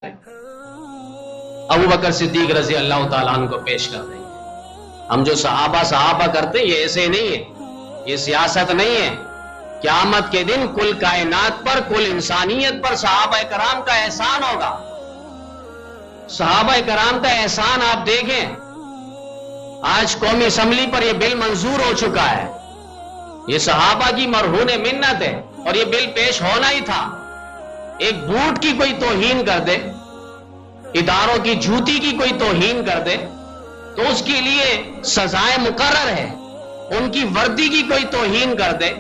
ابو بکر صدیق رضی اللہ تعالیٰ عنہ کو پیش کر دیں گے۔ ہم جو صحابہ کرتے ہیں یہ ایسے نہیں ہے، یہ سیاست نہیں ہے۔ قیامت کے دن کل کائنات پر، کل انسانیت پر صحابہ کرام کا احسان ہوگا۔ صحابہ کرام کا احسان آپ دیکھیں، آج قومی اسمبلی پر یہ بل منظور ہو چکا ہے، یہ صحابہ کی مرہون منت ہے اور یہ بل پیش ہونا ہی تھا۔ ایک بوٹ کی کوئی توہین کر دے، اداروں کی جوتی کی کوئی توہین کر دے تو اس کے لیے سزائیں مقرر ہے۔ ان کی وردی کی کوئی توہین کر دے،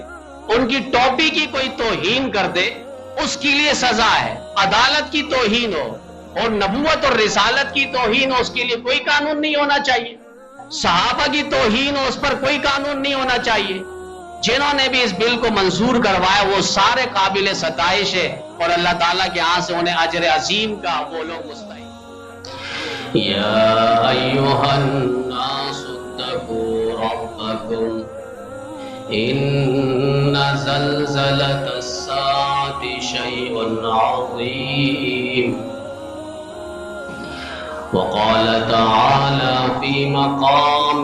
ان کی ٹوپی کی کوئی توہین کر دے، اس کے لیے سزا ہے۔ عدالت کی توہین ہو اور نبوت اور رسالت کی توہین ہو، اس کے لیے کوئی قانون نہیں ہونا چاہیے۔ صحابہ کی توہین ہو، اس پر کوئی قانون نہیں ہونا چاہیے۔ جنہوں نے بھی اس بل کو منظور کروایا وہ سارے قابل ستائش ہے اور اللہ تعالیٰ کے ہاں سے انہیں اجر عظیم کا وہ لوگ مستحق۔ یا ایھا الناس اتقوا ربکم ان زلزلۃ الساعۃ شیء عظیم۔ وقال تعالی فی مقام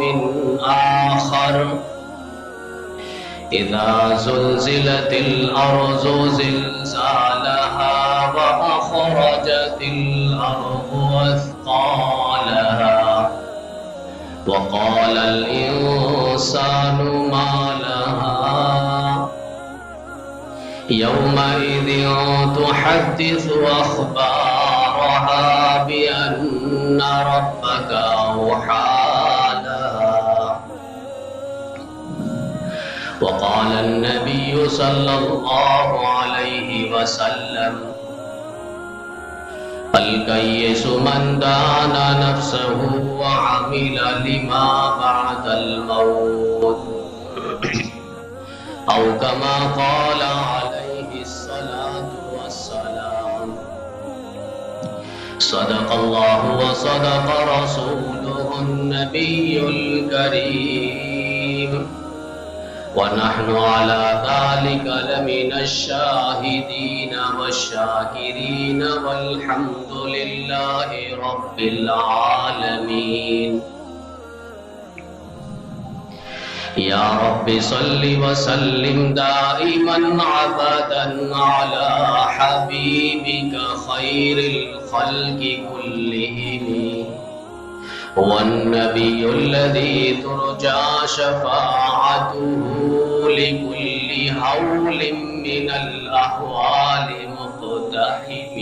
آخر اذا زلزلت الارض زلزالها واخرجت الارض اثقالها وقال الانسان ما لها يومئذ تحدث اخبارها بان ربك اوحى وقال النبي صلى الله عليه وسلم الكيس من دان نفسه وعمل لما بعد الموت أو كما قال عليه الصلاة والسلام صدق الله وصدق رسوله النبي الكريم ونحن على ذلك لمن الشاهدين والشاكرين والحمد لله رب العالمين۔ يا رب صل وسلم دائما ابدا على حبيبك خير الخلق كلهم، هو النبي الذي ترجى شفاعته لكل هول من الأهوال مقتحم۔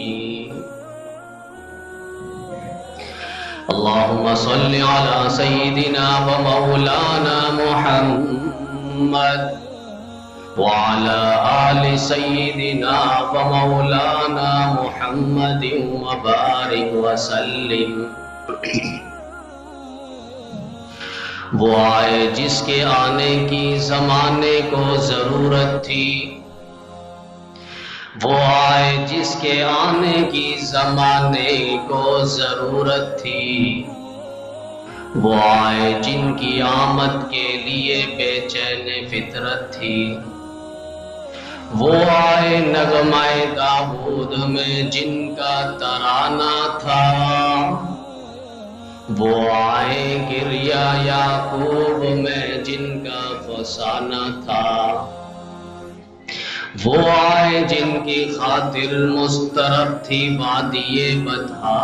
اللهم صل على سيدنا ومولانا محمد وعلى آل سيدنا ومولانا محمد وبارك وسلم۔ وہ آئے جس کے آنے کی زمانے کو ضرورت تھی، وہ آئے جس کے آنے کی زمانے کو ضرورت تھی، وہ آئے جن کی آمد کے لیے بے چین فطرت تھی، وہ آئے نغمہ داؤد میں جن کا ترانہ تھا، وہ آئے گریہ یعقوب میں جن کا فسانہ تھا، وہ آئے جن کی خاطر مضطرب تھی وادی بطحا،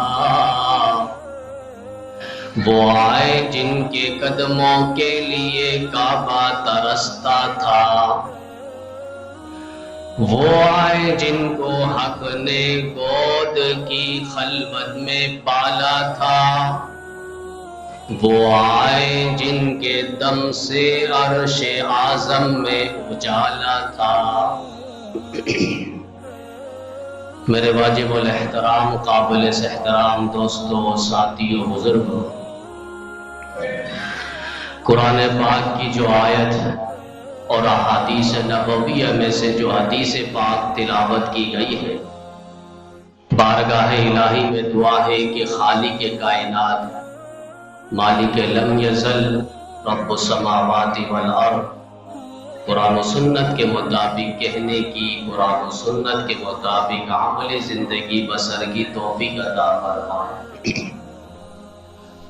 وہ آئے جن کے قدموں کے لیے کعبہ ترستا تھا، وہ آئے جن کو حق نے گود کی خلوت میں پالا تھا، وہ آئے جن کے دم سے عرش اعظم میں اجالا تھا۔ میرے واجب الاحترام قابل احترام دوستوں، ساتھیوں، بزرگوں، قرآن پاک کی جو آیت اور احادیث نبویہ میں سے جو حدیث پاک تلاوت کی گئی ہے، بارگاہ الہی میں دعا ہے کہ خالق کائنات مالک لم یزل رب السماوات والارض قرآن و سنت کے مطابق کہنے کی، قرآن و سنت کے مطابق عملی زندگی بسر کی توفیق عطا فرمائے۔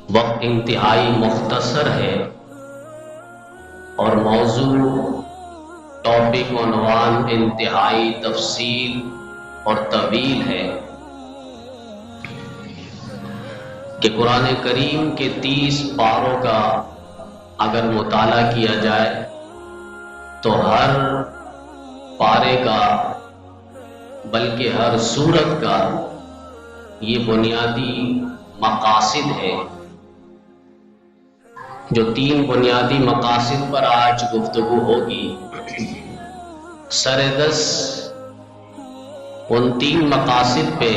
وقت انتہائی مختصر ہے اور موضوع ٹاپک عنوان انتہائی تفصیل اور طویل ہے کہ قرآن کریم کے 30 پاروں کا اگر مطالعہ کیا جائے تو ہر پارے کا بلکہ ہر سورت کا یہ بنیادی مقاصد ہے۔ جو 3 بنیادی مقاصد پر آج گفتگو ہوگی، سر-دس ان 3 مقاصد پہ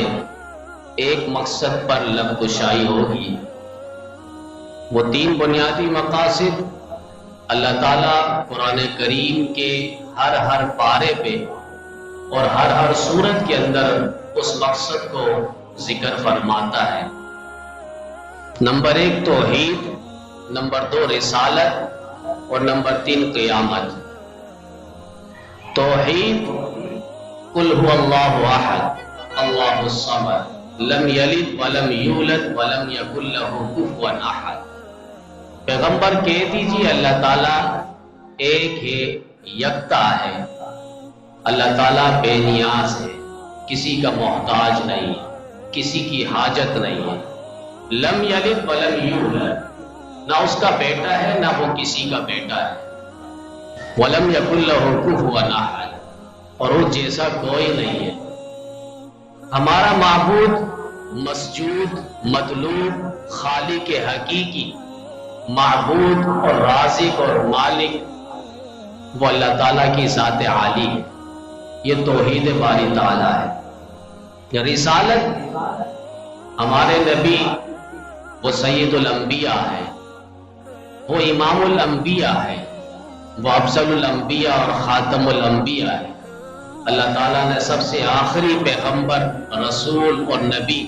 ایک مقصد پر لب کشائی ہوگی۔ وہ 3 بنیادی مقاصد اللہ تعالیٰ قرآن کریم کے ہر پارے پہ اور ہر سورت کے اندر اس مقصد کو ذکر فرماتا ہے۔ نمبر 1 توحید، نمبر 2 رسالت اور نمبر 3 قیامت۔ توحید، قل هو اللہ احد اللہ الصمد لم یلد ولم یولد ولم یکن لہ کفوا احد۔ پیغمبر کہہ دیجیے اللہ تعالیٰ ایک ہے، یکتا ہے، اللہ تعالیٰ بے نیاز ہے، کسی کا محتاج نہیں، کسی کی حاجت نہیں ہے۔ لم یلد ولم یولد، نہ اس کا بیٹا ہے نہ وہ کسی کا بیٹا ہے۔ ولم یکن لہ کفوا احد، اور وہ جیسا کوئی نہیں ہے۔ ہمارا معبود، مسجود، مطلوب، خالق حقیقی، معبود اور رازق اور مالک وہ اللہ تعالیٰ کی ذات عالی ہے۔ یہ توحید باری تعالیٰ ہے۔ رسالت، ہمارے نبی وہ سید الانبیاء ہے، وہ امام الانبیاء ہے، وہ افضل الانبیاء اور خاتم الانبیاء ہے۔ اللہ تعالیٰ نے سب سے آخری پیغمبر، رسول اور نبی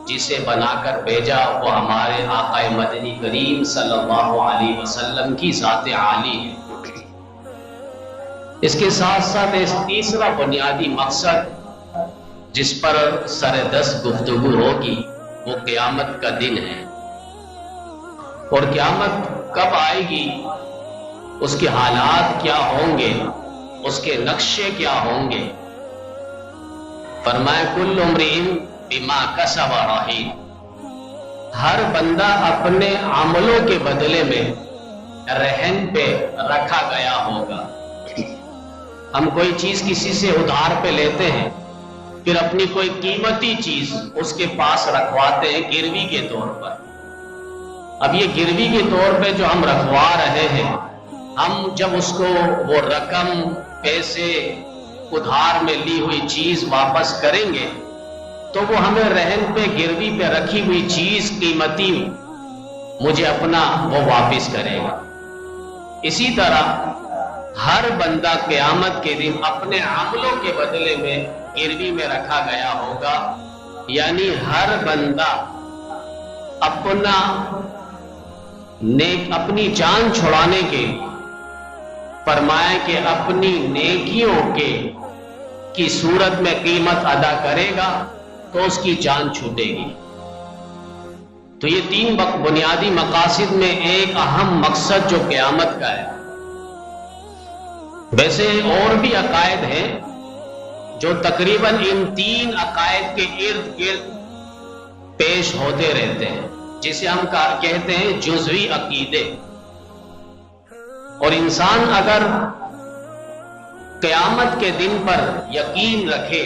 جسے بنا کر بھیجا وہ ہمارے آقا مدنی کریم صلی اللہ علیہ وسلم کی ذات عالی ہے۔ اس کے ساتھ ساتھ اس تیسرا بنیادی مقصد جس پر سر-دس گفتگو ہوگی وہ قیامت کا دن ہے۔ اور قیامت کب آئے گی، اس کے حالات کیا ہوں گے، اس کے نقشے کیا ہوں گے۔ فرمائے کل امرئ بما کسب رہین، ہر بندہ اپنے عملوں کے بدلے میں رہن پہ رکھا گیا ہوگا۔ ہم کوئی چیز کسی سے ادھار پہ لیتے ہیں، پھر اپنی کوئی قیمتی چیز اس کے پاس رکھواتے ہیں گروی کے طور پر۔ اب یہ گروی کے طور پہ جو ہم رکھوا رہے ہیں، ہم جب اس کو وہ رقم، پیسے، ادھار میں لی ہوئی چیز واپس کریں گے تو وہ ہمیں رہن پہ گروی پہ رکھی ہوئی چیز قیمتی مجھے اپنا وہ واپس کرے گا۔ اسی طرح ہر بندہ قیامت کے دن اپنے عملوں کے بدلے میں گروی میں رکھا گیا ہوگا، یعنی ہر بندہ اپنی جان چھڑانے کے، فرمائے کہ اپنی نیکیوں کی صورت میں قیمت ادا کرے گا تو اس کی جان چھوٹے گی۔ تو یہ 3 بنیادی مقاصد میں ایک اہم مقصد جو قیامت کا ہے۔ ویسے اور بھی عقائد ہیں جو تقریباً ان 3 عقائد کے ارد گرد پیش ہوتے رہتے ہیں، جسے ہم کہتے ہیں جزوی عقیدے۔ اور انسان اگر قیامت کے دن پر یقین رکھے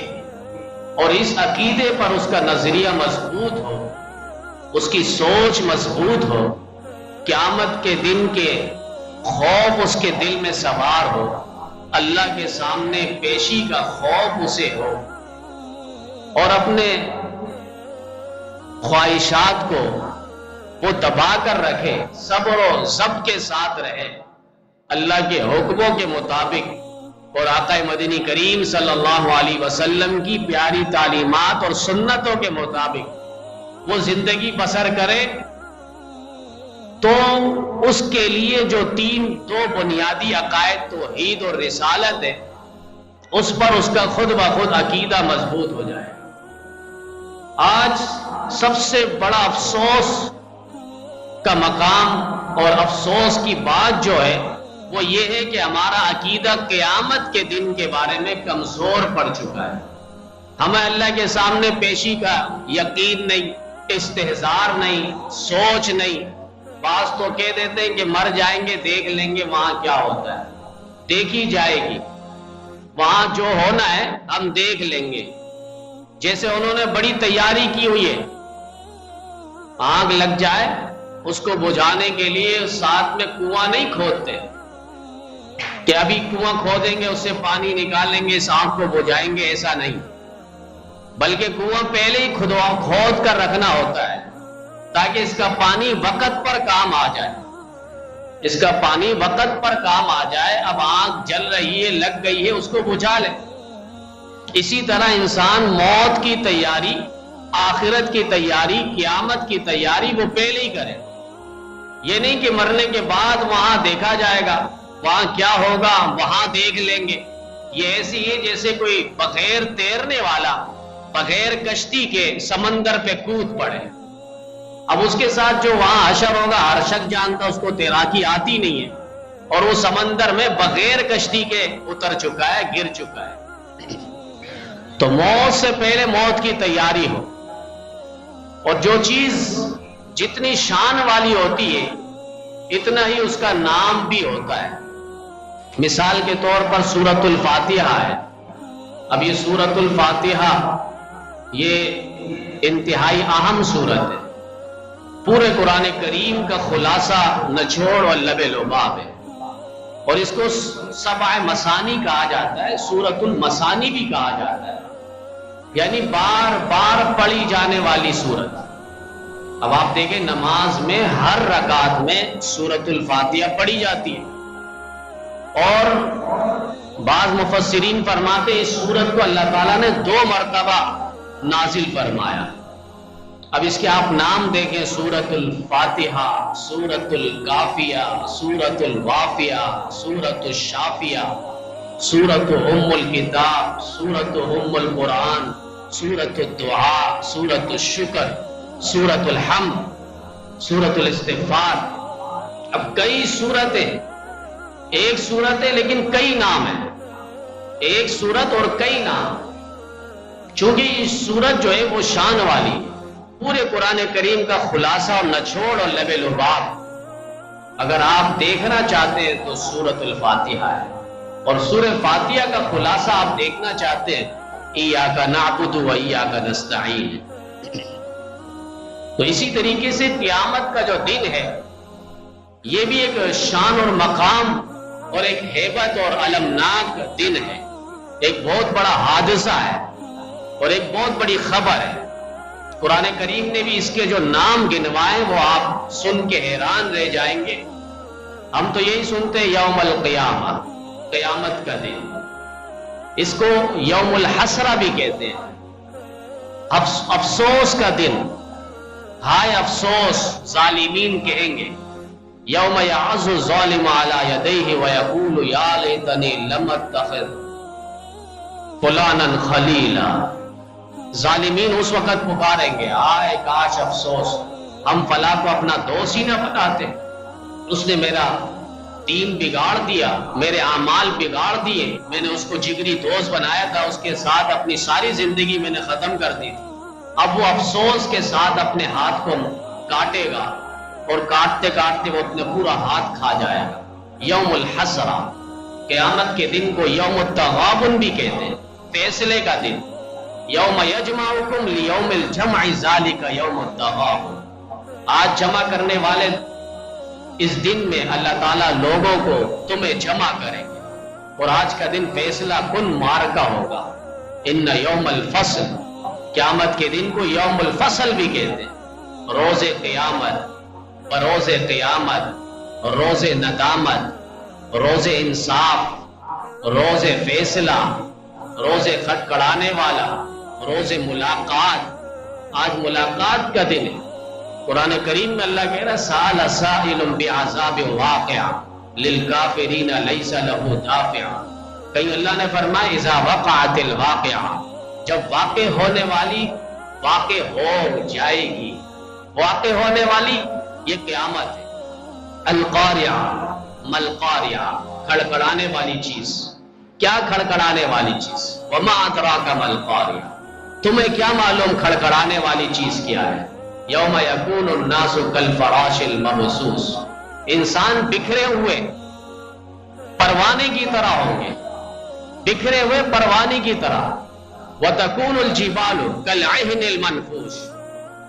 اور اس عقیدے پر اس کا نظریہ مضبوط ہو، اس کی سوچ مضبوط ہو، قیامت کے دن کے خوف اس کے دل میں سوار ہو، اللہ کے سامنے پیشی کا خوف اسے ہو، اور اپنے خواہشات کو وہ دبا کر رکھے، صبر و ضبط کے ساتھ رہے، اللہ کے حکموں کے مطابق اور آقا مدنی کریم صلی اللہ علیہ وسلم کی پیاری تعلیمات اور سنتوں کے مطابق وہ زندگی بسر کرے، تو اس کے لیے جو دو بنیادی عقائد توحید اور رسالت ہے، اس پر اس کا خود بخود عقیدہ مضبوط ہو جائے۔ آج سب سے بڑا افسوس کا مقام اور افسوس کی بات جو ہے وہ یہ ہے کہ ہمارا عقیدہ قیامت کے دن کے بارے میں کمزور پڑ چکا ہے۔ ہمیں اللہ کے سامنے پیشی کا یقین نہیں، استحضار نہیں، سوچ نہیں۔ بعض تو کہہ دیتے ہیں کہ مر جائیں گے دیکھ لیں گے وہاں کیا ہوتا ہے، دیکھی جائے گی، وہاں جو ہونا ہے ہم دیکھ لیں گے۔ جیسے انہوں نے بڑی تیاری کی ہوئی ہے، آگ لگ جائے اس کو بجھانے کے لیے ساتھ میں کنواں نہیں کھودتے کہ ابھی کنواں کھودیں گے اس سے پانی نکالیں گے اس آگ کو بجھائیں گے، ایسا نہیں، بلکہ کنواں پہلے ہی کھود کر رکھنا ہوتا ہے تاکہ اس کا پانی وقت پر کام آ جائے، اس کا پانی وقت پر کام آ جائے۔ اب آگ جل رہی ہے، لگ گئی ہے، اس کو بجھا لے۔ اسی طرح انسان موت کی تیاری، آخرت کی تیاری، قیامت کی تیاری وہ پہلے ہی کرے۔ یہ نہیں کہ مرنے کے بعد وہاں دیکھا جائے گا، وہاں کیا ہوگا وہاں دیکھ لیں گے۔ یہ ایسی ہے جیسے کوئی بغیر تیرنے والا بغیر کشتی کے سمندر پہ کود پڑے۔ اب اس کے ساتھ جو وہاں حشر ہوگا، ہر شخص جانتا اس کو تیراکی آتی نہیں ہے، اور وہ سمندر میں بغیر کشتی کے اتر چکا ہے، گر چکا ہے۔ تو موت سے پہلے موت کی تیاری ہو، اور جو چیز جتنی شان والی ہوتی ہے اتنا ہی اس کا نام بھی ہوتا ہے۔ مثال کے طور پر سورۃ الفاتحہ ہے۔ اب یہ سورۃ الفاتحہ یہ انتہائی اہم سورت ہے، پورے قرآن کریم کا خلاصہ، نچوڑ اور لب لباب ہے، اور اس کو سبع مثانی کہا جاتا ہے، سورۃ المثانی بھی کہا جاتا ہے، یعنی بار بار پڑھی جانے والی سورت۔ اب آپ دیکھیں نماز میں ہر رکعت میں سورۃ الفاتحہ پڑھی جاتی ہے، اور بعض مفسرین فرماتے ہیں اس سورت کو اللہ تعالیٰ نے 2 مرتبہ نازل فرمایا۔ اب اس کے آپ نام دیکھیں، سورۃ الفاتحہ، سورۃ الکافیہ، سورۃ الوافیہ، سورۃ الشافیہ، سورۃ ام الکتاب، سورۃ ام القرآن، سورۃ الدعاء، سورۃ الشکر، سورۃ الحمد، سورۃ الاستغفار۔ اب کئی سورتیں، ایک سورت ہے لیکن کئی نام ہیں، ایک سورت اور کئی نام، چونکہ یہ سورت جو ہے وہ شان والی، پورے قرآن کریم کا خلاصہ اور نچوڑ اور لب لباب اگر آپ دیکھنا چاہتے ہیں تو سورۃ الفاتحہ ہے، اور سورہ فاتحہ کا خلاصہ آپ دیکھنا چاہتے ہیں ایاک نعبد و ایاک نستعین۔ تو اسی طریقے سے قیامت کا جو دن ہے یہ بھی ایک شان اور مقام اور ایک ہیبت اور المناک دن ہے، ایک بہت بڑا حادثہ ہے اور ایک بہت بڑی خبر ہے۔ قرآن کریم نے بھی اس کے جو نام گنوائے وہ آپ سن کے حیران رہ جائیں گے۔ ہم تو یہی سنتے ہیں یوم القیامہ، قیامت کا دن، اس کو یوم الحسرہ بھی کہتے ہیں، افسوس کا دن، ہائے افسوس ظالمین کہیں گے، یوم یعض الظالم علی یدیہ ویقول یا لیتنی لم اتخذ فلانا خلیلا۔ ظالمین اس وقت پکاریں گے، آئے کاش افسوس ہم فلاں کو اپنا دوست ہی نہ بناتے، اس نے میرا دین بگاڑ دیا، میرے اعمال بگاڑ دیے، میں نے اس کو جگری دوست بنایا تھا، اس کے ساتھ اپنی ساری زندگی میں نے ختم کر دی تھی۔ اب وہ افسوس کے ساتھ اپنے ہاتھ کو کاٹے گا، اور کاٹتے کاٹتے وہ اپنے پورا ہاتھ کھا جائے گا۔ یوم الحسرہ، قیامت کے دن کو یوم التغابن بھی کہتے ہیں، فیصلے کا دن۔ یوم یجمعکم لیوم الجمع ذالک یوم التغابن، آج جمع کرنے والے اس دن میں اللہ تعالیٰ لوگوں کو تمہیں جمع کریں گے، اور آج کا دن فیصلہ کن معرکہ ہوگا۔ ان یوم الفصل، قیامت کے دن کو یوم الفصل بھی کہتے ہیں، روز قیامت، بروز قیامت، روز ندامت، روز انصاف، روز فیصلہ، روز کھٹکھڑانے والا، روز ملاقات۔ آج ملاقات کا دن ہے، قرآن کریم میں اللہ کہہ رہا ہے سأل سائل بعذاب واقع للکافرین لیس له دافع. کہیں اللہ نے فرمایا اذا وقعت الواقعہ، جب واقع ہونے والی واقع ہو جائے گی. واقع ہونے والی یہ قیامت ہے. القاریہ ملقاریہ، کھڑکھڑانے والی چیز. کیا کھڑکھڑانے والی چیز؟ وما ادراک ملقاریہ، تمہیں کیا معلوم کھڑکھڑانے والی چیز کیا ہے؟ یوم یکون الناس کالفراش المبثوث، انسان بکھرے ہوئے پروانے کی طرح ہوں گے، بکھرے ہوئے پروانے کی طرح. وتکون الجبال کالعہن المنفوش،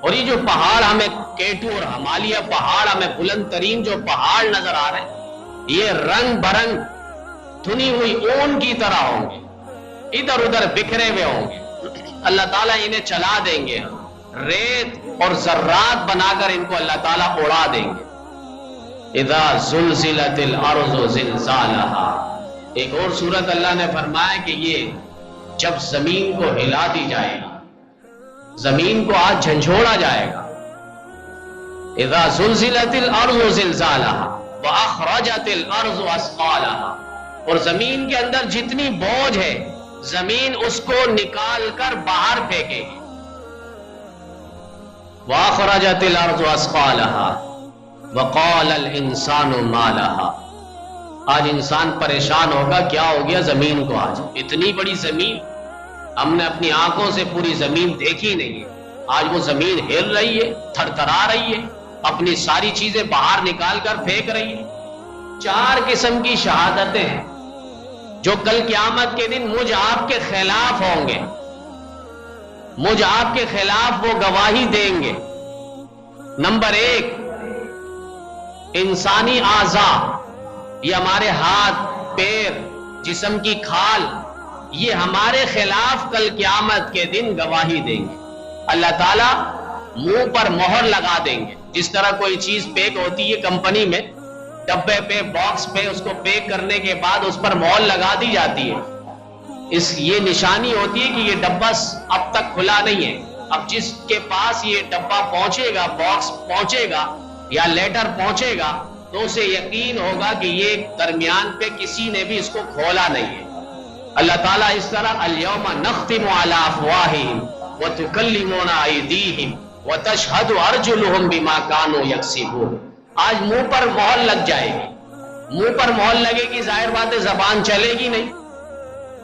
اور یہ جو پہاڑ ہمیں کیٹو اور ہمالیہ پہاڑ ہمیں بلند ترین جو پہاڑ نظر آ رہے ہیں، یہ رنگ برنگ دھنی ہوئی اون کی طرح ہوں گے، ادھر ادھر بکھرے ہوئے ہوں گے. اللہ تعالیٰ انہیں چلا دیں گے، ریت اور ذرات بنا کر ان کو اللہ تعالیٰ اڑا دیں گے. اذا زلزلت الارض زلزالہا، ایک اور صورت اللہ نے فرمایا کہ یہ جب زمین کو ہلا دی جائے گی، زمین کو آج جھنجھوڑا جائے گا. اذا زلزلت الارض زلزالہا واخرجت الارض اثقالہا، اور زمین کے اندر جتنی بوجھ ہے زمین اس کو نکال کر باہر پھینکے گی. واخرجت الارض اثقالہا وقال الانسان ما لها، آج انسان پریشان ہوگا کیا ہو گیا زمین کو. آج اتنی بڑی زمین ہم نے اپنی آنکھوں سے پوری زمین دیکھی نہیں ہے، آج وہ زمین ہل رہی ہے، تھر تھرا رہی ہے، اپنی ساری چیزیں باہر نکال کر پھینک رہی ہے. 4 قسم کی شہادتیں ہیں جو کل قیامت کے دن مجھ آپ کے خلاف ہوں گے، مجھ آپ کے خلاف وہ گواہی دیں گے. نمبر 1، انسانی اعضاء، یہ ہمارے ہاتھ پیر جسم کی کھال، یہ ہمارے خلاف کل قیامت کے دن گواہی دیں گے. اللہ تعالیٰ منہ پر مہر لگا دیں گے. جس طرح کوئی چیز پیک ہوتی ہے کمپنی میں، ڈبے پہ باکس پہ اس کو پیک کرنے کے بعد اس پر مہر لگا دی جاتی ہے. یہ نشانی ہوتی ہے کہ یہ ڈبہ اب تک کھلا نہیں ہے. اب جس کے پاس یہ ڈبہ پہنچے گا، باکس پہنچے گا یا لیٹر پہنچے گا، تو اسے یقین ہوگا کہ یہ درمیان پہ کسی نے بھی اس کو کھولا نہیں ہے. اللہ تعالیٰ اس طرح الیوم نختم علی افواہہم وتکلمنا ایدیہم وتشہد ارجلہم بما کانوا یکسبون. آج منہ پر مہر لگ جائے گی، منہ پر مہر لگے گی، ظاہر بات ہے زبان چلے گی نہیں.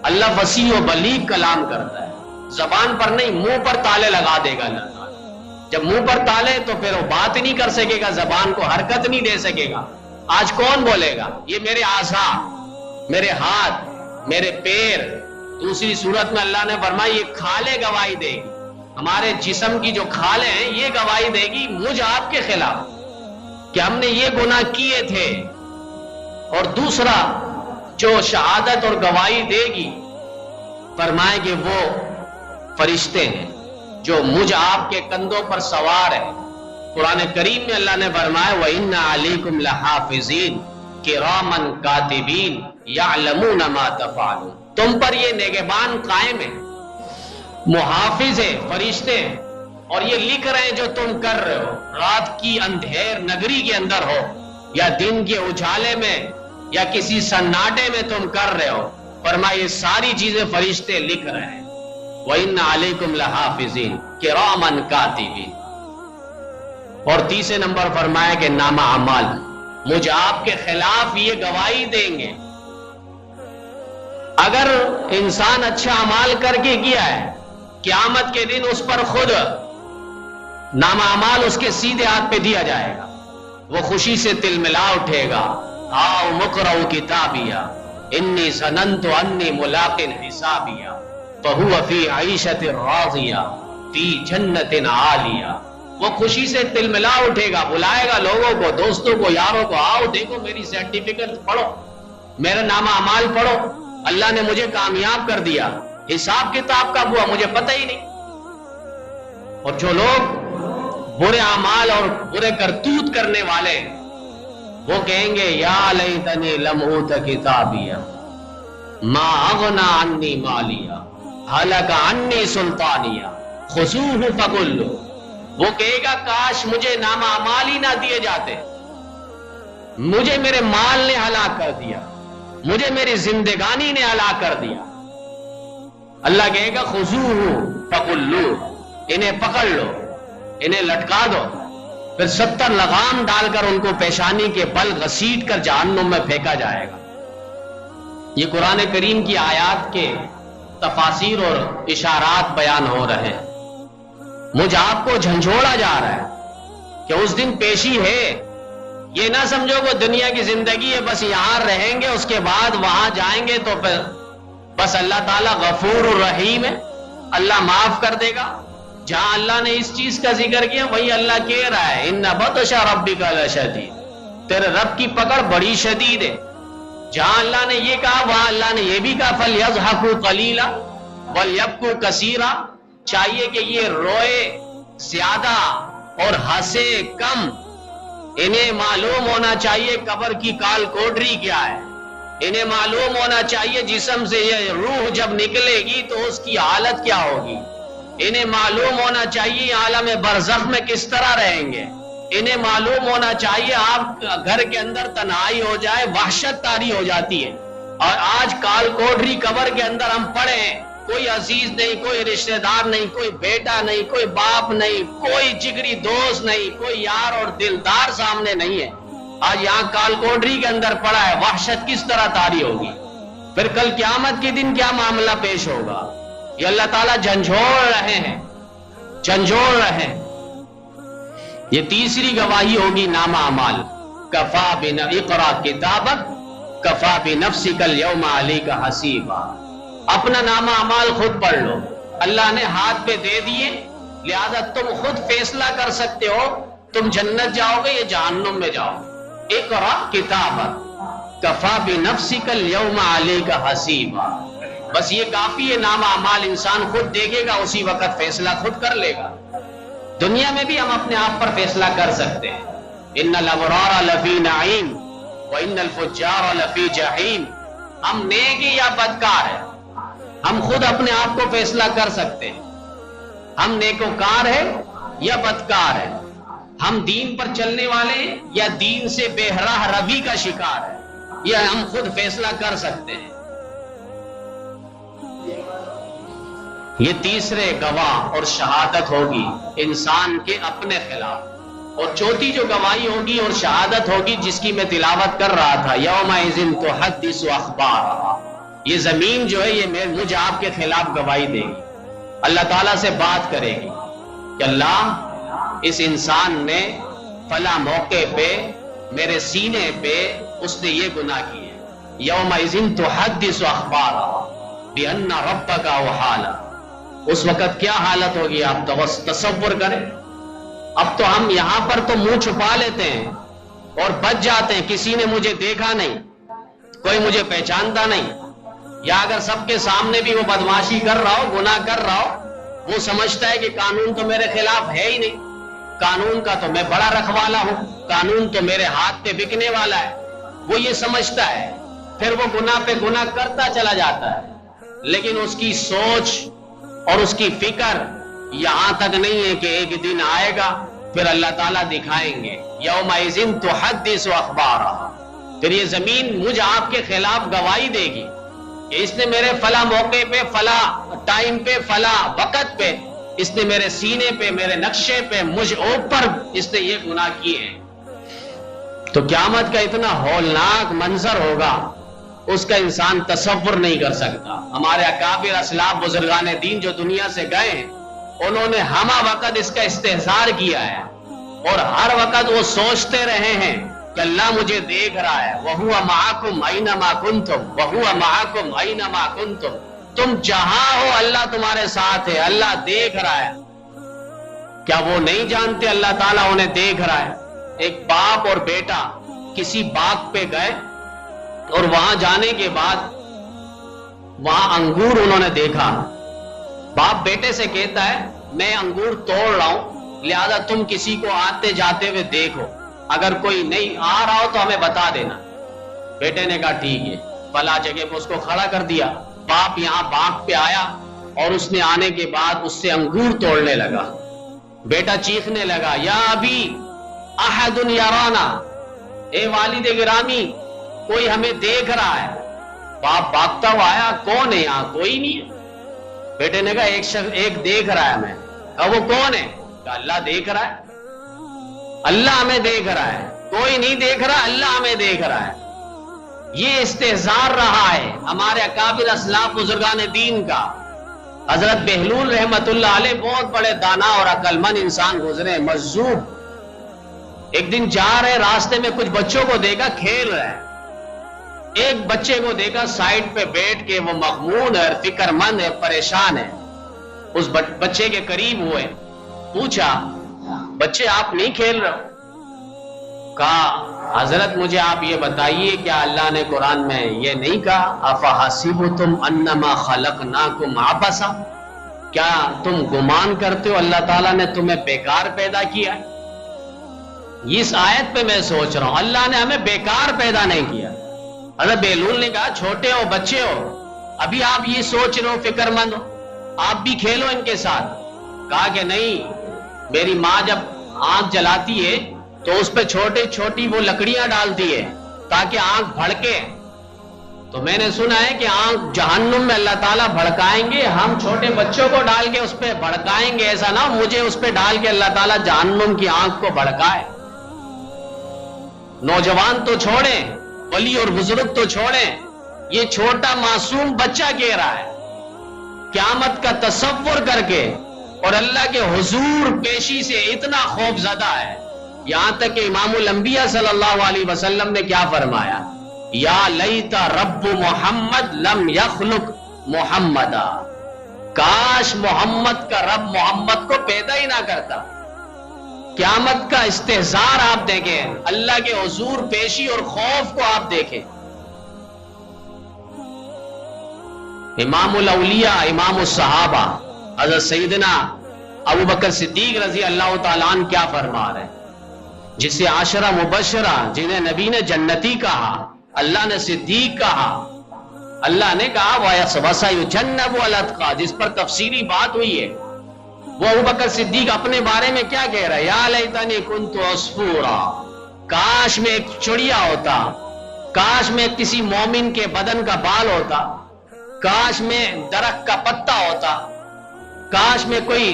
اللہ وسیع و بلیغ کلام کرتا ہے، زبان پر نہیں منہ پر تالے لگا دے گا اللہ تعالیٰ. جب منہ پر تالے تو پھر وہ بات نہیں کر سکے گا، زبان کو حرکت نہیں دے سکے گا. آج کون بولے گا؟ یہ میرے اعضاء، میرے ہاتھ، میرے پیر. دوسری صورت میں اللہ نے فرمایا یہ کھالیں گواہی دے گی، ہمارے جسم کی جو کھالیں ہیں یہ گواہی دے گی مجھ آپ کے خلاف کہ ہم نے یہ گناہ کیے تھے. اور دوسرا جو شہادت اور گواہی دے گی، فرمائے کہ وہ فرشتے ہیں جو مجھ آپ کے کندھوں پر سوار ہیں. قرآن کریم میں اللہ نے فرمایا وَإِنَّ عَلَيْكُمْ لَحَافِظِينَ کِرَامًا کاتبین یعلمون ما تفعلون. تم پر یہ نگہبان قائم ہے، محافظ ہے، فرشتے ہیں، اور یہ لکھ رہے ہیں جو تم کر رہے ہو. رات کی اندھیر نگری کے اندر ہو یا دن کے اجالے میں یا کسی سناٹے میں تم کر رہے ہو، فرمایا یہ ساری چیزیں فرشتے لکھ رہے ہیں. وَإِنَّ عَلَيْكُمْ لَحَافِظِينَ کِرَامًا کاتبین. اور تیسرے نمبر فرمایا کہ نامہ اعمال مجھ آپ کے خلاف یہ گواہی دیں گے. اگر انسان اچھا اعمال کر کے کیا ہے، قیامت کے دن اس پر خود نامہ اعمال اس کے سیدھے ہاتھ پہ دیا جائے گا. وہ خوشی سے تل ملا اٹھے گا. آؤ مقرؤ کتابیہ انی ظننت انی ملاق حسابیہ فہو فی عیشۃ راضیہ فی جنت عالیہ. وہ خوشی سے تل ملا اٹھے گا، بلائے گا لوگوں کو، دوستوں کو، یاروں کو، آؤ دیکھو میری سرٹیفکیٹ پڑھو، میرا نامہ اعمال پڑھو، اللہ نے مجھے کامیاب کر دیا. حساب کتاب کا ہوا مجھے پتہ ہی نہیں. اور جو لوگ برے اعمال اور برے کرتوت کرنے والے، وہ کہیں گے یا لیتنی لم اوت کتابیہ ما اغنی عنی مالیہ ہلک عنی سلطانیہ خذوہ فغلوہ وہ کہے گا کاش مجھے نامہ اعمال ہی نہ دیے جاتے، مجھے میرے مال نے ہلاک کر دیا، مجھے میری زندگانی نے ہلاک کر دیا۔ اللہ کہے گا خذوہ فغلوہ، انہیں پکڑ لو، انہیں لٹکا دو، پھر 70 لغام ڈال کر ان کو پیشانی کے بل گھسیٹ کر جہنم میں پھینکا جائے گا۔ یہ قرآن کریم کی آیات کے تفاسیر اور اشارات بیان ہو رہے ہیں۔ مجھ آپ کو جھنجھوڑا جا رہا ہے کہ اس دن پیشی ہے۔ یہ نہ سمجھو وہ دنیا کی زندگی ہے، بس یہاں رہیں گے، اس کے بعد وہاں جائیں گے تو پھر بس اللہ تعالیٰ غفور الرحیم ہے، اللہ معاف کر دے گا۔ جہاں اللہ نے اس چیز کا ذکر کیا وہی اللہ کہہ رہا ہے ان بطش ربک لشدید، تیرے رب کی پکڑ بڑی شدید ہے۔ جہاں اللہ نے یہ کہا وہاں اللہ نے یہ بھی کہا فَلْيَضْحَكُوا قَلِيلًا وَلْيَبْكُوا كَثِيرًا، چاہیے کہ یہ روئے زیادہ اور ہنسے کم۔ انہیں معلوم ہونا چاہیے قبر کی کال کوٹری کیا ہے، انہیں معلوم ہونا چاہیے جسم سے یہ روح جب نکلے گی تو اس کی حالت کیا ہوگی، انہیں معلوم ہونا چاہیے عالم برزخ میں کس طرح رہیں گے، انہیں معلوم ہونا چاہیے آپ گھر کے اندر تنہائی ہو جائے وحشت طاری ہو جاتی ہے، اور آج کال کوٹری قبر کے اندر ہم پڑے ہیں، کوئی عزیز نہیں، کوئی رشتہ دار نہیں، کوئی بیٹا نہیں، کوئی باپ نہیں، کوئی جگری دوست نہیں، کوئی یار اور دلدار سامنے نہیں ہے۔ آج یہاں کال کوٹری کے اندر پڑا ہے، وحشت کس طرح طاری ہوگی، پھر کل قیامت کے دن کیا معاملہ پیش ہوگا، یہ اللہ تعالیٰ جھنجھوڑ رہے ہیں، جھنجھوڑ رہے ہیں۔ یہ تیسری گواہی ہوگی نامہ اعمال، کفا اقرا کتابک کفا بنفسک الیوم علیک حسیبا، اپنا نامہ اعمال خود پڑھ لو، اللہ نے ہاتھ پہ دے دیے، لہذا تم خود فیصلہ کر سکتے ہو تم جنت جاؤ گے یا جہنم میں جاؤ گے۔ اقرا کتابک کفا بنفسک الیوم علیک حسیبا، بس یہ کافی ہے، نامہ اعمال انسان خود دیکھے گا، اسی وقت فیصلہ خود کر لے گا۔ دنیا میں بھی ہم اپنے آپ پر فیصلہ کر سکتے ہیں، ان الابرار لفی نعیم وان الفجار لفی جحیم، ہم نیک ہیں یا بدکار ہیں، ہم خود اپنے آپ کو فیصلہ کر سکتے ہیں، ہم نیکوکار ہیں یا بدکار ہیں، ہم دین پر چلنے والے ہیں یا دین سے بے راہ روی کا شکار ہے، یہ ہم خود فیصلہ کر سکتے ہیں۔ یہ تیسرے گواہ اور شہادت ہوگی انسان کے اپنے خلاف، اور چوتھی جو گواہی ہوگی اور شہادت ہوگی جس کی میں تلاوت کر رہا تھا، یومئذ تحدث اخبارہا، یہ زمین جو ہے یہ مجھ آپ کے خلاف گواہی دے گی، اللہ تعالیٰ سے بات کرے گی کہ اللہ اس انسان نے فلاں موقع پہ میرے سینے پہ اس نے یہ گناہ کیے، یومئذ تحدث اخبارہا بأن ربک اوحی، اس وقت کیا حالت ہوگی آپ تصور کریں۔ اب تو ہم یہاں پر تو منہ چھپا لیتے ہیں اور بچ جاتے ہیں، کسی نے مجھے دیکھا نہیں، کوئی مجھے پہچانتا نہیں، یا اگر سب کے سامنے بھی وہ بدمعاشی کر رہا ہو، گناہ کر رہا ہو، وہ سمجھتا ہے کہ قانون تو میرے خلاف ہے ہی نہیں، قانون کا تو میں بڑا رکھوالا ہوں، قانون تو میرے ہاتھ پہ بکنے والا ہے، وہ یہ سمجھتا ہے، پھر وہ گناہ پہ گناہ کرتا چلا جاتا ہے، لیکن اس کی سوچ اور اس کی فکر یہاں تک نہیں ہے کہ ایک دن آئے گا پھر اللہ تعالیٰ دکھائیں گے یومئذ تحدث اخبارہا، پھر یہ زمین مجھ آپ کے خلاف گواہی دے گی کہ اس نے میرے فلاں موقع پہ، فلاں ٹائم پہ، فلاں وقت پہ، اس نے میرے سینے پہ، میرے نقشے پہ، مجھ اوپر اس نے یہ گناہ کیے ہیں۔ تو قیامت کا اتنا ہولناک منظر ہوگا اس کا انسان تصور نہیں کر سکتا۔ ہمارے اکابر اسلاف بزرگان دین جو دنیا سے گئے ہیں انہوں نے ہمہ وقت اس کا استحضار کیا ہے، اور ہر وقت وہ سوچتے رہے ہیں کہ اللہ مجھے دیکھ رہا ہے، وَهُوَ مَعَكُمْ أَيْنَمَا كُنْتُمْ وَهُوَ مَعَكُمْ أَيْنَمَا كُنْتُمْ، تم جہاں ہو اللہ تمہارے ساتھ ہے، اللہ دیکھ رہا ہے۔ کیا وہ نہیں جانتے اللہ تعالیٰ انہیں دیکھ رہا ہے؟ ایک باپ اور بیٹا کسی باغ پہ گئے اور وہاں جانے کے بعد وہاں انگور انہوں نے دیکھا، باپ بیٹے سے کہتا ہے میں انگور توڑ رہا ہوں، لہذا تم کسی کو آتے جاتے ہوئے دیکھو، اگر کوئی نہیں آ رہا ہو تو ہمیں بتا دینا۔ بیٹے نے کہا ٹھیک ہے، فلاں جگہ پہ اس کو کھڑا کر دیا، باپ یہاں باغ پہ آیا اور اس نے آنے کے بعد اس سے انگور توڑنے لگا، بیٹا چیخنے لگا یا ابی احد یرانا، اے والد گرامی کوئی ہمیں دیکھ رہا ہے۔ باپ بھاگتا ہوا آیا، کون ہے یہاں؟ کوئی نہیں ہے۔ بیٹے نے کہا ایک شخص ایک دیکھ رہا ہے ہمیں۔ کہا وہ کون ہے؟ کہا اللہ دیکھ رہا ہے، اللہ ہمیں دیکھ رہا ہے، کوئی نہیں دیکھ رہا، اللہ ہمیں دیکھ رہا ہے۔ یہ استحزار رہا ہے ہمارے اکابر اسلاف بزرگان دین کا۔ حضرت بہلول رحمت اللہ علیہ بہت بڑے دانا اور عقل مند انسان گزرے، مجذوب۔ ایک دن جا رہے راستے میں کچھ بچوں کو دیکھا کھیل رہے ہیں، ایک بچے کو دیکھا سائڈ پہ بیٹھ کے وہ مغمون ہے، فکر مند ہے، پریشان ہے۔ اس بچے کے قریب ہوئے، پوچھا بچے آپ نہیں کھیل رہے ہو؟ کہا حضرت مجھے آپ یہ بتائیے کیا اللہ نے قرآن میں یہ نہیں کہا افحسبتم انما خلقناکم عبثا، کیا تم گمان کرتے ہو اللہ تعالیٰ نے تمہیں بیکار پیدا کیا ہے؟ اس آیت پہ میں سوچ رہا ہوں، اللہ نے ہمیں بیکار پیدا نہیں کیا۔ حضرت بہلول نے کہا چھوٹے ہو، بچے ہو، ابھی آپ یہ سوچ رہے ہو، فکر مند ہو، آپ بھی کھیلو ان کے ساتھ۔ کہا کہ نہیں، میری ماں جب آنکھ جلاتی ہے تو اس پہ چھوٹی چھوٹی وہ لکڑیاں ڈالتی ہے تاکہ آنکھ بھڑکے، تو میں نے سنا ہے کہ آنکھ جہنم میں اللہ تعالیٰ بھڑکائیں گے، ہم چھوٹے بچوں کو ڈال کے اس پہ بھڑکائیں گے، ایسا نہ ہو مجھے اس پہ ڈال کے اللہ تعالیٰ جہنم کی آنکھ کو بھڑکائے۔ نوجوان تو چھوڑیں، ولی اور بزرگ تو چھوڑیں، یہ چھوٹا معصوم بچہ کہہ رہا ہے قیامت کا تصور کر کے اور اللہ کے حضور پیشی سے اتنا خوف زدہ ہے، یہاں تک کہ امام الانبیاء صلی اللہ علیہ وسلم نے کیا فرمایا، یا لیت رب محمد لم یخلق محمدا، کاش محمد کا رب محمد کو پیدا ہی نہ کرتا۔ قیامت کا استحزار آپ دیکھیں، اللہ کے حضور پیشی اور خوف کو آپ دیکھیں۔ امام الاولیاء، امام الصحابہ حضرت سیدنا ابو بکر صدیق رضی اللہ تعالیٰ عنہ کیا فرما رہے ہیں، جسے عاشرہ مبشرہ، جنہیں نبی نے جنتی کہا، اللہ نے صدیق کہا، اللہ نے کہا وَسَيُجَنَّبُ الْأَتْقَى، جس پر تفصیلی بات ہوئی ہے۔ وہ ابو بکر صدیق اپنے بارے میں کیا کہہ رہا ہے، یا لیتنی کنت عصفورا، کاش میں ایک چڑیا ہوتا، کاش میں کسی مومن کے بدن کا بال ہوتا، کاش میں درخت کا پتا ہوتا، کاش میں کوئی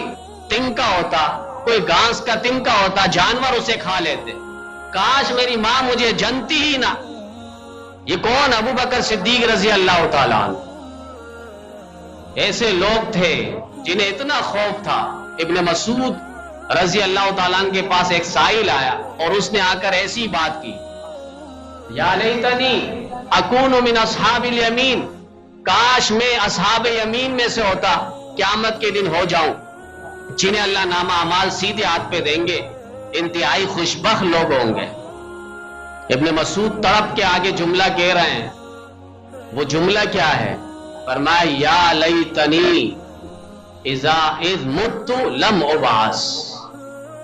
تنکا ہوتا، کوئی گھاس کا تنکا ہوتا، جانور اسے کھا لیتے، کاش میری ماں مجھے جنتی ہی نہ۔ یہ کون؟ ابو بکر صدیق رضی اللہ تعالیٰ عنہ۔ ایسے لوگ تھے جنہیں اتنا خوف تھا۔ ابن مسعود رضی اللہ تعالیٰ عنہ کے پاس ایک سائل آیا اور اس نے آ کر ایسی بات کی، یا لیتنی اکون من اصحاب الیمین، کاش میں اصحاب یمین میں سے ہوتا، قیامت کے دن ہو جاؤں، جنہیں اللہ نامہ اعمال سیدھے ہاتھ پہ دیں گے، انتہائی خوشبخت لوگ ہوں گے۔ ابن مسعود تڑپ کے آگے جملہ کہہ رہے ہیں، وہ جملہ کیا ہے؟ فرمایا یا لیتنی اذ مت لم ابعث،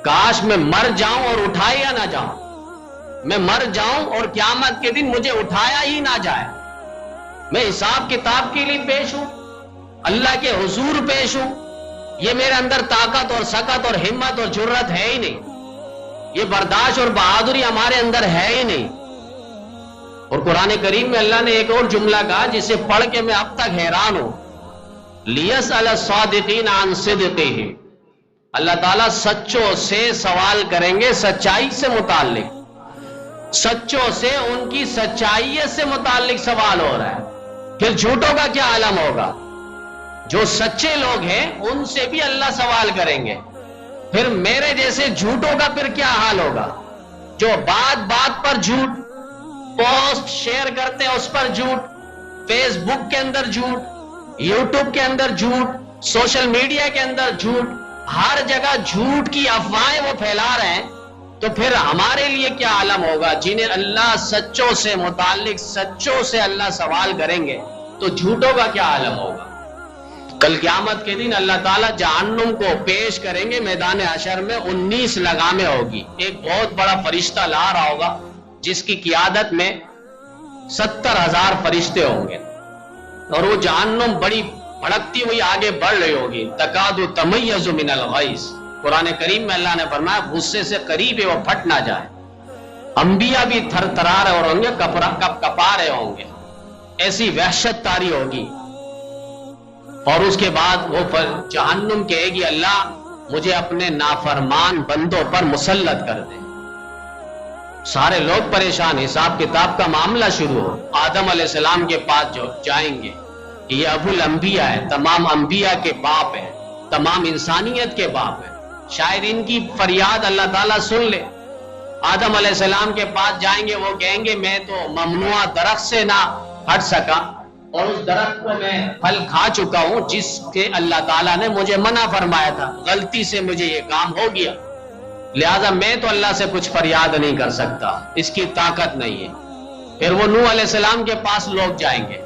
کاش میں مر جاؤں اور اٹھایا نہ جاؤں، میں مر جاؤں اور قیامت کے دن مجھے اٹھایا ہی نہ جائے، میں حساب کتاب کے لیے پیش ہوں، اللہ کے حضور پیش ہوں، یہ میرے اندر طاقت اور سکت اور ہمت اور جرت ہے ہی نہیں، یہ برداشت اور بہادری ہمارے اندر ہے ہی نہیں۔ اور قرآن کریم میں اللہ نے ایک اور جملہ کہا جسے پڑھ کے میں اب تک حیران ہوں، لِيَسْأَلَ الصَّادِقِينَ عَنْ صِدْقِهِمْ، اللہ تعالیٰ سچوں سے سوال کریں گے، سچائی سے متعلق، سچوں سے ان کی سچائیت سے متعلق سوال ہو رہا ہے۔ پھر جھوٹوں کا کیا عالم ہوگا؟ جو سچے لوگ ہیں ان سے بھی اللہ سوال کریں گے، پھر میرے جیسے جھوٹوں کا پھر کیا حال ہوگا، جو بات بات پر جھوٹ، پوسٹ شیئر کرتے ہیں اس پر جھوٹ، فیس بک کے اندر جھوٹ، یوٹیوب کے اندر جھوٹ، سوشل میڈیا کے اندر جھوٹ، ہر جگہ جھوٹ کی افواہیں وہ پھیلا رہے ہیں، تو پھر ہمارے لیے کیا عالم ہوگا جنہیں اللہ سچوں سے متعلق، سچوں سے اللہ سوال کریں گے، تو جھوٹوں کا کیا عالم ہوگا۔ کل قیامت کے دن اللہ تعالیٰ جہنم کو پیش کریں گے، میدان حشر میں 19 لگامیں ہوگی، ایک بہت بڑا فرشتہ لا رہا ہوگا جس کی قیادت میں 70,000 فرشتے ہوں گے، اور وہ جہنم بڑی بھڑکتی ہوئی آگے بڑھ رہی ہوگی، تکاد تمیز من الغیظ، قرآن کریم میں اللہ نے فرمایا غصے سے قریب ہے وہ پھٹ نہ جائے. انبیاء بھی تھر تھرا رہے ہوں گے, کپا رہے ہوں گے, ایسی وحشت طاری ہوگی. اور اس کے بعد وہ جہنم کہے گی اللہ مجھے اپنے نافرمان بندوں پر مسلط کر دے. سارے لوگ پریشان, حساب کتاب کا معاملہ شروع ہو. آدم علیہ السلام کے پاس جو جائیں گے, یہ ابو الانبیاء ہے, تمام انبیاء کے باپ ہے, تمام انسانیت کے باپ ہے. شاید ان کی فریاد اللہ تعالیٰ سن لے. آدم علیہ السلام کے پاس جائیں گے, وہ کہیں گے میں تو ممنوع درخت سے نہ ہٹ سکا, اور اس درخت کو میں پھل کھا چکا ہوں جس کے اللہ تعالیٰ نے مجھے منع فرمایا تھا, غلطی سے مجھے یہ کام ہو گیا, لہذا میں تو اللہ سے کچھ فریاد نہیں کر سکتا, اس کی طاقت نہیں ہے. پھر وہ نوح علیہ السلام کے پاس لوگ جائیں گے.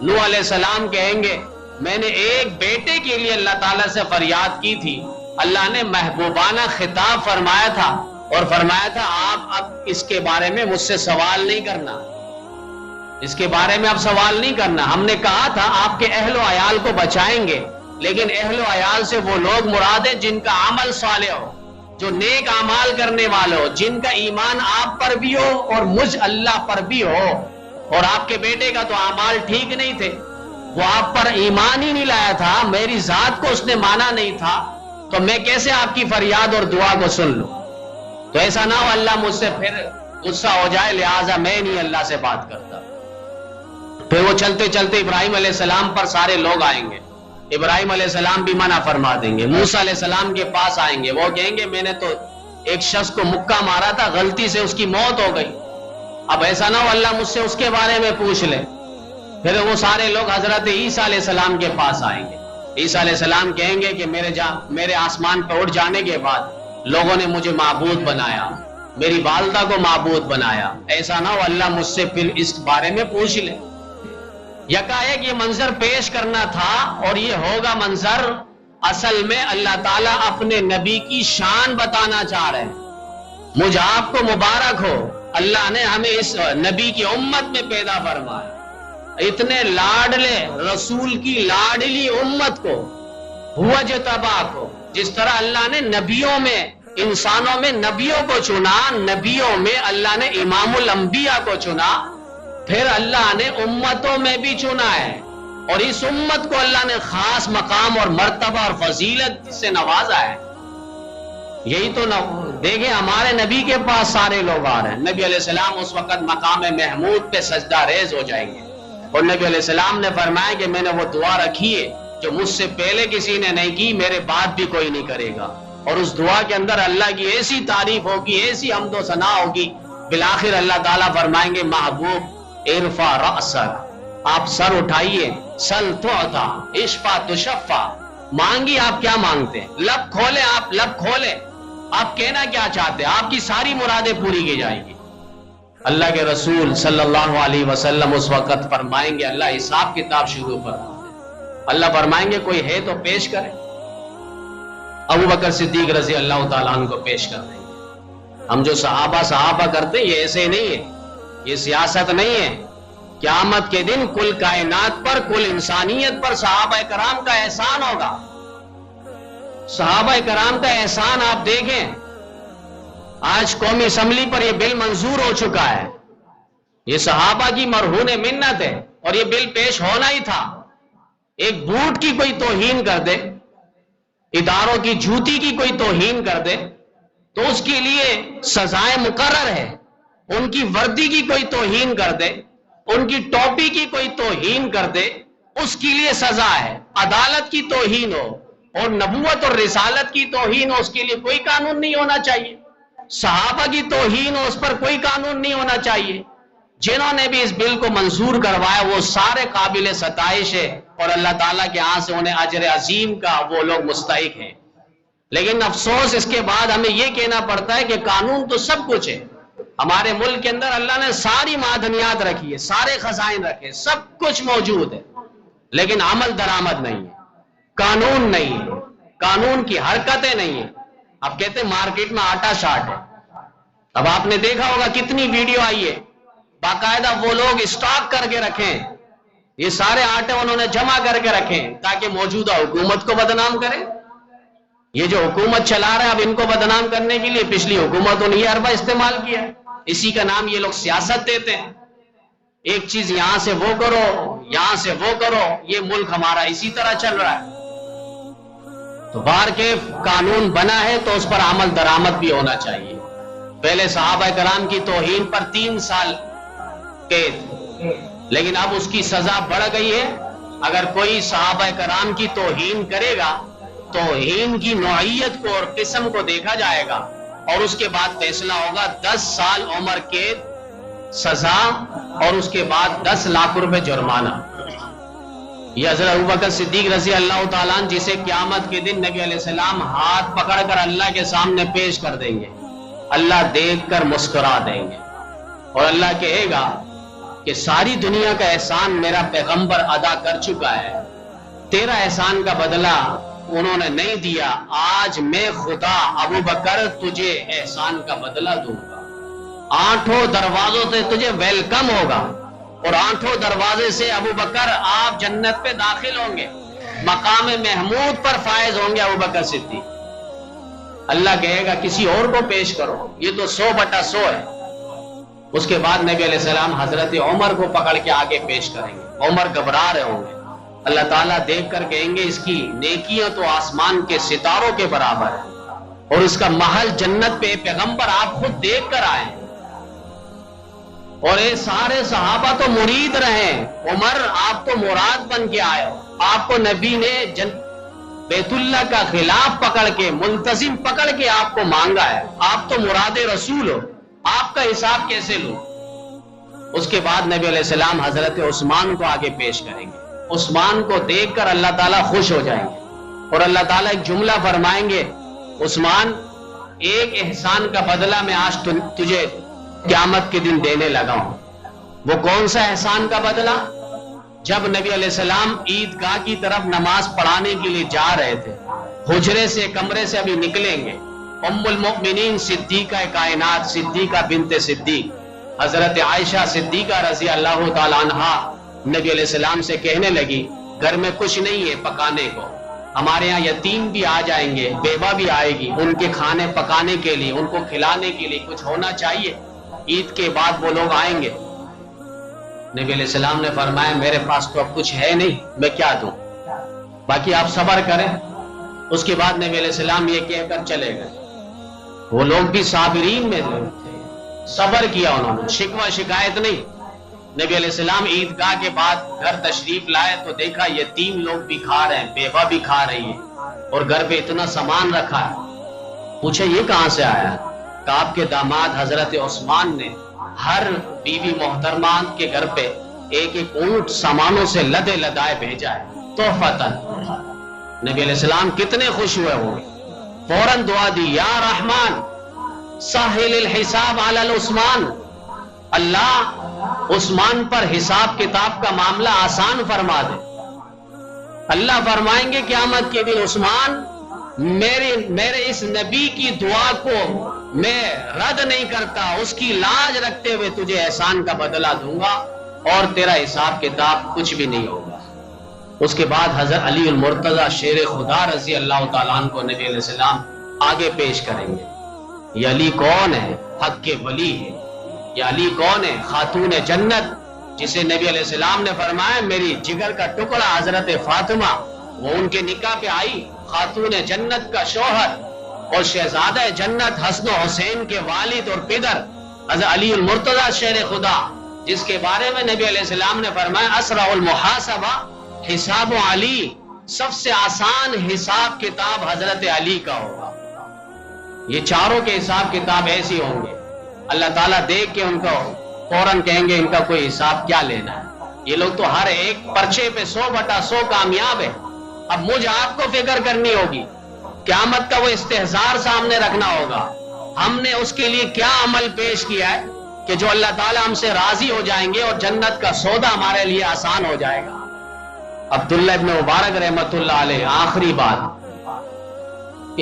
نوح علیہ السلام کہیں گے میں نے ایک بیٹے کے لیے اللہ تعالیٰ سے فریاد کی تھی, اللہ نے محبوبانہ خطاب فرمایا تھا اور فرمایا تھا آپ اب اس کے بارے میں مجھ سے سوال نہیں کرنا, اس کے بارے میں اب سوال نہیں کرنا. ہم نے کہا تھا آپ کے اہل و عیال کو بچائیں گے, لیکن اہل و عیال سے وہ لوگ مراد ہیں جن کا عمل صالح ہو, جو نیک اعمال کرنے والے ہو, جن کا ایمان آپ پر بھی ہو اور مجھ اللہ پر بھی ہو. اور آپ کے بیٹے کا تو اعمال ٹھیک نہیں تھے, وہ آپ پر ایمان ہی نہیں لایا تھا, میری ذات کو اس نے مانا نہیں تھا, تو میں کیسے آپ کی فریاد اور دعا کو سن لوں؟ تو ایسا نہ ہو اللہ مجھ سے پھر غصہ ہو جائے, لہٰذا میں نہیں اللہ سے بات کرتا. پھر وہ چلتے چلتے ابراہیم علیہ السلام پر سارے لوگ آئیں گے. ابراہیم علیہ السلام بھی منع فرما دیں گے. موسیٰ علیہ السلام کے پاس آئیں گے, وہ کہیں گے میں نے تو ایک شخص کو مکہ مارا تھا, غلطی سے اس کی موت ہو گئی, اب ایسا نہ ہو اللہ مجھ سے اس کے بارے میں پوچھ لے. پھر وہ سارے لوگ حضرت عیسیٰ علیہ السلام کے پاس آئیں گے. عیسیٰ علیہ السلام کہیں گے کہ میرے آسمان پر اٹھ جانے کے بعد لوگوں نے مجھے معبود بنایا, میری والدہ کو معبود بنایا, ایسا نہ ہو اللہ مجھ سے پھر اس بارے میں پوچھ لے. یکایک یہ منظر پیش کرنا تھا, اور یہ ہوگا منظر. اصل میں اللہ تعالیٰ اپنے نبی کی شان بتانا چاہ رہے ہیں. مجھ آپ کو مبارک ہو, اللہ نے ہمیں اس نبی کی امت میں پیدا فرمایا, اتنے لاڈلے رسول کی لاڈلی امت کو, ہوا جو تباہ کو. جس طرح اللہ نے نبیوں میں, انسانوں میں نبیوں کو چنا, نبیوں میں اللہ نے امام الانبیاء کو چنا, پھر اللہ نے امتوں میں بھی چنا ہے, اور اس امت کو اللہ نے خاص مقام اور مرتبہ اور فضیلت سے نوازا ہے. یہی تو دیکھیں ہمارے نبی کے پاس سارے لوگ آ رہے ہیں. نبی علیہ السلام اس وقت مقام محمود پہ سجدہ ریز ہو جائیں گے, اور نبی علیہ السلام نے فرمایا کہ میں نے وہ دعا رکھی ہے جو مجھ سے پہلے کسی نے نہیں کی, میرے بعد بھی کوئی نہیں کرے گا. اور اس دعا کے اندر اللہ کی ایسی تعریف ہوگی, ایسی حمد و ثنا ہوگی, بالآخر اللہ تعالیٰ فرمائیں گے محبوب ارفع رأسک, آپ سر اٹھائیے, سل تعطا, اشفع تشفع, مانگی آپ کیا مانگتے ہیں, لب کھولے, آپ لب کھولے, آپ کہنا کیا چاہتے ہیں, آپ کی ساری مرادیں پوری کی جائیں گی. اللہ کے رسول صلی اللہ علیہ وسلم اس وقت فرمائیں گے اللہ حساب کتاب شروع فرما دے. اللہ فرمائیں گے کوئی ہے تو پیش کرے. ابو بکر صدیق رضی اللہ تعالیٰ عنہ کو پیش کر دیں گے. ہم جو صحابہ کرتے ہیں یہ ایسے نہیں ہے, یہ سیاست نہیں ہے. قیامت کے دن کل کائنات پر, کل انسانیت پر صحابہ کرام کا احسان ہوگا. صحابہ کرام کا احسان آپ دیکھیں, آج قومی اسمبلی پر یہ بل منظور ہو چکا ہے, یہ صحابہ کی مرہون منت ہے, اور یہ بل پیش ہونا ہی تھا. ایک بوٹ کی کوئی توہین کر دے, اداروں کی جوتی کی کوئی توہین کر دے تو اس کے لیے سزائیں مقرر ہے. ان کی وردی کی کوئی توہین کر دے, ان کی ٹوپی کی کوئی توہین کر دے, اس کے لیے سزا ہے. عدالت کی توہین ہو اور نبوت اور رسالت کی توہین ہو, اس کے لیے کوئی قانون نہیں ہونا چاہیے. صحابہ کی توہین ہو, اس پر کوئی قانون نہیں ہونا چاہیے. جنہوں نے بھی اس بل کو منظور کروایا وہ سارے قابل ستائش ہے, اور اللہ تعالیٰ کے ہاں سے انہیں اجر عظیم کا وہ لوگ مستحق ہیں. لیکن افسوس اس کے بعد ہمیں یہ کہنا پڑتا ہے کہ قانون تو سب کچھ ہے. ہمارے ملک کے اندر اللہ نے ساری معدنیات رکھی ہے, سارے خزائن رکھے, سب کچھ موجود ہے, لیکن عمل درآمد نہیں ہے, قانون نہیں ہے, قانون کی حرکتیں نہیں ہیں. اب کہتے ہیں مارکیٹ میں آٹا شاٹ ہے. اب آپ نے دیکھا ہوگا کتنی ویڈیو آئی ہے, باقاعدہ وہ لوگ اسٹاک کر کے رکھیں, یہ سارے آٹے انہوں نے جمع کر کے رکھیں تاکہ موجودہ حکومت کو بدنام کریں. یہ جو حکومت چلا رہے ہیں اب ان کو بدنام کرنے کے لیے پچھلی حکومتوں نے یہ حربہ استعمال کیا ہے، اسی کا نام یہ لوگ سیاست دیتے ہیں، ایک چیز یہاں سے وہ کرو یہاں سے وہ کرو، یہ ملک ہمارا اسی طرح چل رہا ہے۔ تو باہر کے قانون بنا ہے تو اس پر عمل درآمد بھی ہونا چاہیے۔ پہلے صحابہ کرام کی توہین پر 3 سال قید، لیکن اب اس کی سزا بڑھ گئی ہے۔ اگر کوئی صحابہ کرام کی توہین کرے گا، توہین کی نوعیت کو اور قسم کو دیکھا جائے گا اور اس کے بعد فیصلہ ہوگا 10 سال عمر قید سزا اور اس کے بعد 10 لاکھ روپے جرمانہ۔ یہ حضرت ابوبکر صدیق رضی اللہ تعالیٰ عنہ جسے قیامت کے دن نبی علیہ السلام ہاتھ پکڑ کر اللہ کے سامنے پیش کر دیں گے، اللہ دیکھ کر مسکرا دیں گے اور اللہ کہے گا کہ ساری دنیا کا احسان میرا پیغمبر ادا کر چکا ہے، تیرا احسان کا بدلہ انہوں نے نہیں دیا، آج میں خدا ابوبکر تجھے احسان کا بدلہ دوں گا، 8 دروازوں سے تجھے ویلکم ہوگا اور 8 دروازے سے ابوبکر آپ جنت پہ داخل ہوں گے، مقام محمود پر فائز ہوں گے ابوبکر صدیق۔ اللہ کہے گا کسی اور کو پیش کرو، یہ تو 100/100 ہے۔ اس کے بعد نبی علیہ السلام حضرت عمر کو پکڑ کے آگے پیش کریں گے، عمر گھبرا رہے ہوں گے، اللہ تعالیٰ دیکھ کر کہیں گے اس کی نیکیاں تو آسمان کے ستاروں کے برابر ہے اور اس کا محل جنت پہ، پیغمبر آپ خود دیکھ کر آئے اور یہ سارے صحابہ تو مرید رہے، عمر آپ تو مراد بن کے آئے ہو، آپ کو نبی نے بیت اللہ کا خلاف پکڑ کے ملتزم پکڑ کے آپ کو مانگا ہے، آپ تو مراد رسول ہو، آپ کا حساب کیسے لوں؟ اس کے بعد نبی علیہ السلام حضرت عثمان کو آگے پیش کریں گے، عثمان کو دیکھ کر اللہ تعالیٰ خوش ہو جائیں گے اور اللہ تعالیٰ ایک جملہ فرمائیں گے، عثمان ایک احسان کا بدلہ میں آج تجھے قیامت کے دن دینے لگا ہوں۔ وہ کون سا احسان کا بدلہ؟ جب نبی علیہ السلام عیدگاہ کی طرف نماز پڑھانے کے لیے جا رہے تھے، حجرے سے کمرے سے ابھی نکلیں گے، ام المؤمنین صدیقہ کائنات صدیقہ بنت صدیق حضرت عائشہ صدیقہ رضی اللہ تعالیٰ عنہا نبی علیہ السلام سے کہنے لگی گھر میں کچھ نہیں ہے پکانے کو، ہمارے یہاں یتیم بھی آ جائیں گے، بیوہ بھی آئے گی، ان کے کھانے پکانے کے لیے ان کو کھلانے کے لیے کچھ ہونا چاہیے، عید کے بعد وہ لوگ آئیں گے۔ نبی علیہ السلام نے فرمایا میرے پاس تو اب کچھ ہے نہیں، میں کیا دوں، باقی آپ صبر کریں۔ اس کے بعد نبی علیہ السلام یہ کہہ کر چلے گئے، وہ لوگ بھی صابرین میں تھے، صبر کیا انہوں نے، شکوہ شکایت نہیں۔ نبی علیہ السلام عیدگاہ کے بعد گھر تشریف لائے تو دیکھا یتیم لوگ بھی کھا رہے ہیں، بیوہ بھی کھا رہی ہے اور گھر پہ اتنا سامان رکھا ہے۔ پوچھا یہ کہاں سے آیا؟ کہ آپ کے داماد حضرت عثمان نے ہر بیوی محترمات کے گھر پہ ایک ایک اونٹ سامانوں سے لدے لدائے بھیجا ہے تحفتاً۔ نبی علیہ السلام کتنے خوش ہوئے ہوں گے، فوراً دعا دی یا رحمان ساحل الحساب علی العثمان، اللہ عثمان پر حساب کتاب کا معاملہ آسان فرما دے۔ اللہ فرمائیں گے قیامت کے دن عثمان میرے اس نبی کی دعا کو میں رد نہیں کرتا، اس کی لاج رکھتے ہوئے تجھے احسان کا بدلہ دوں گا اور تیرا حساب کتاب کچھ بھی نہیں ہوگا۔ اس کے بعد حضرت علی المرتضی شیر خدا رضی اللہ تعالیٰ عنہ کو نبی علیہ السلام آگے پیش کریں گے۔ یہ علی کون ہے؟ حق کے ولی ہے۔ یہ علی کون ہے؟ خاتون جنت، جسے نبی علیہ السلام نے فرمایا میری جگر کا ٹکڑا حضرت فاطمہ، وہ ان کے نکاح پہ آئی، خاتون جنت کا شوہر اور شہزادہ جنت حسن و حسین کے والد اور پدر حضرت علی المرتضی شیر خدا، جس کے بارے میں نبی علیہ السلام نے فرمایا اسرع المحاسبہ حساب علی، سب سے آسان حساب کتاب حضرت علی کا ہوگا۔ یہ چاروں کے حساب کتاب ایسی ہوں گے، اللہ تعالیٰ دیکھ کے ان کو فوراً کہیں گے ان کا کوئی حساب کیا لینا ہے، یہ لوگ تو ہر ایک پرچے پہ 100/100 کامیاب ہے۔ اب مجھ آپ کو فکر کرنی ہوگی، قیامت کا وہ استحضار سامنے رکھنا ہوگا، ہم نے اس کے لیے کیا عمل پیش کیا ہے کہ جو اللہ تعالیٰ ہم سے راضی ہو جائیں گے اور جنت کا سودا ہمارے لیے آسان ہو جائے گا۔ عبداللہ ابن مبارک رحمت اللہ علیہ آخری بات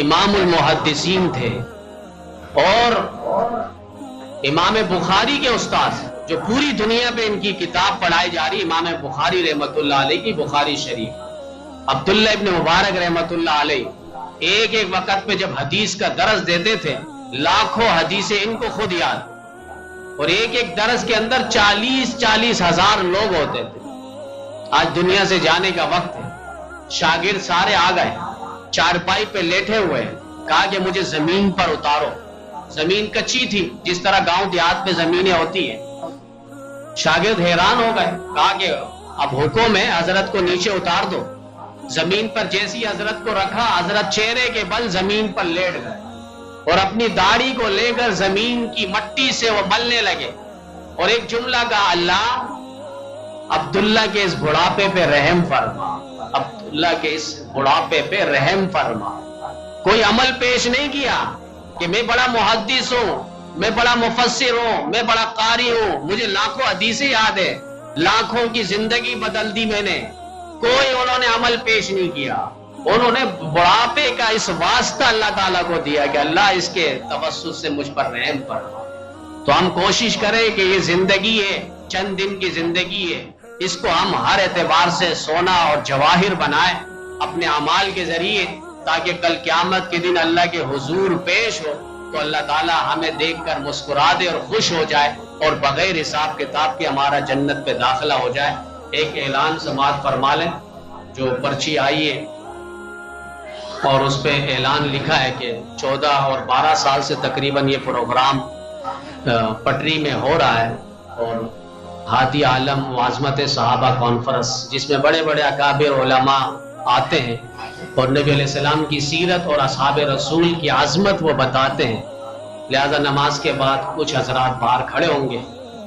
امام المحدثین تھے اور امام بخاری کے استاد، جو پوری دنیا پہ ان کی کتاب پڑھائی جا رہی، امام بخاری رحمت اللہ علیہ کی بخاری شریف۔ عبداللہ ابن مبارک رحمت اللہ علیہ ایک ایک وقت پہ جب حدیث کا درس دیتے تھے لاکھوں حدیثیں ان کو خود یاد, اور ایک ایک درس کے اندر 40-40 ہزار لوگ ہوتے تھے. آج دنیا سے جانے کا وقت ہے, شاگرد سارے آ گئے, چارپائی پہ لیٹے ہوئے ہیں, کہا کہ مجھے زمین پر اتارو. زمین کچی تھی جس طرح گاؤں دیہات میں زمینیں ہوتی ہیں. شاگرد حیران ہو گئے, کہا کہ اب حکم ہے حضرت کو نیچے اتار دو. زمین پر جیسی حضرت کو رکھا, حضرت چہرے کے بل زمین پر لیٹ گئے اور اپنی داڑھی کو لے کر زمین کی مٹی سے وہ ملنے لگے اور ایک جملہ کہا, اللہ عبداللہ کے اس بڑھاپے پہ رحم فرما, عبداللہ کے اس بڑھاپے پہ رحم فرما. کوئی عمل پیش نہیں کیا کہ میں بڑا محدث ہوں, میں بڑا مفسر ہوں, میں بڑا قاری ہوں, مجھے لاکھوں حدیثیں یاد ہے, لاکھوں کی زندگی بدل دی میں نے. کوئی انہوں نے عمل پیش نہیں کیا. انہوں نے بڑھاپے کا اس واسطہ اللہ تعالیٰ کو دیا کہ اللہ اس کے توسط سے مجھ پر رحم فرما. تو ہم کوشش کریں کہ یہ زندگی ہے, چند دن کی زندگی ہے, اس کو ہم ہر اعتبار سے سونا اور جواہر بنائیں اپنے اعمال کے ذریعے, تاکہ کل قیامت کے دن اللہ کے حضور پیش ہو تو اللہ تعالیٰ ہمیں دیکھ کر مسکرا دے اور خوش ہو جائے اور بغیر حساب کتاب کے ہمارا جنت پہ داخلہ ہو جائے. ایک اعلان سماعت فرما لیں. جو پرچی آئی ہے اور اس پہ اعلان لکھا ہے کہ 14 اور 12 سال سے تقریباً یہ پروگرام پٹری میں ہو رہا ہے, اور ہادی عالم وعظمت صحابہ کانفرنس, جس میں بڑے بڑے اکابر علماء آتے ہیں اور نبی علیہ السلام کی سیرت اور اصحاب رسول کی عظمت وہ بتاتے ہیں. لہذا نماز کے بعد کچھ حضرات باہر کھڑے ہوں گے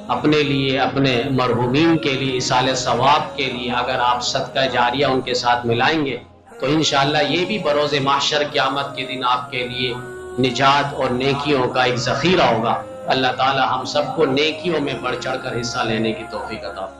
اپنے لیے, اپنے مرحومین کے لیے, ایصال ثواب کے لیے. اگر آپ صدقہ جاریہ ان کے ساتھ ملائیں گے تو انشاءاللہ یہ بھی بروز محشر قیامت کے دن آپ کے لیے نجات اور نیکیوں کا ایک ذخیرہ ہوگا. اللہ تعالی ہم سب کو نیکیوں میں بڑھ چڑھ کر حصہ لینے کی توفیق عطا فرمائے.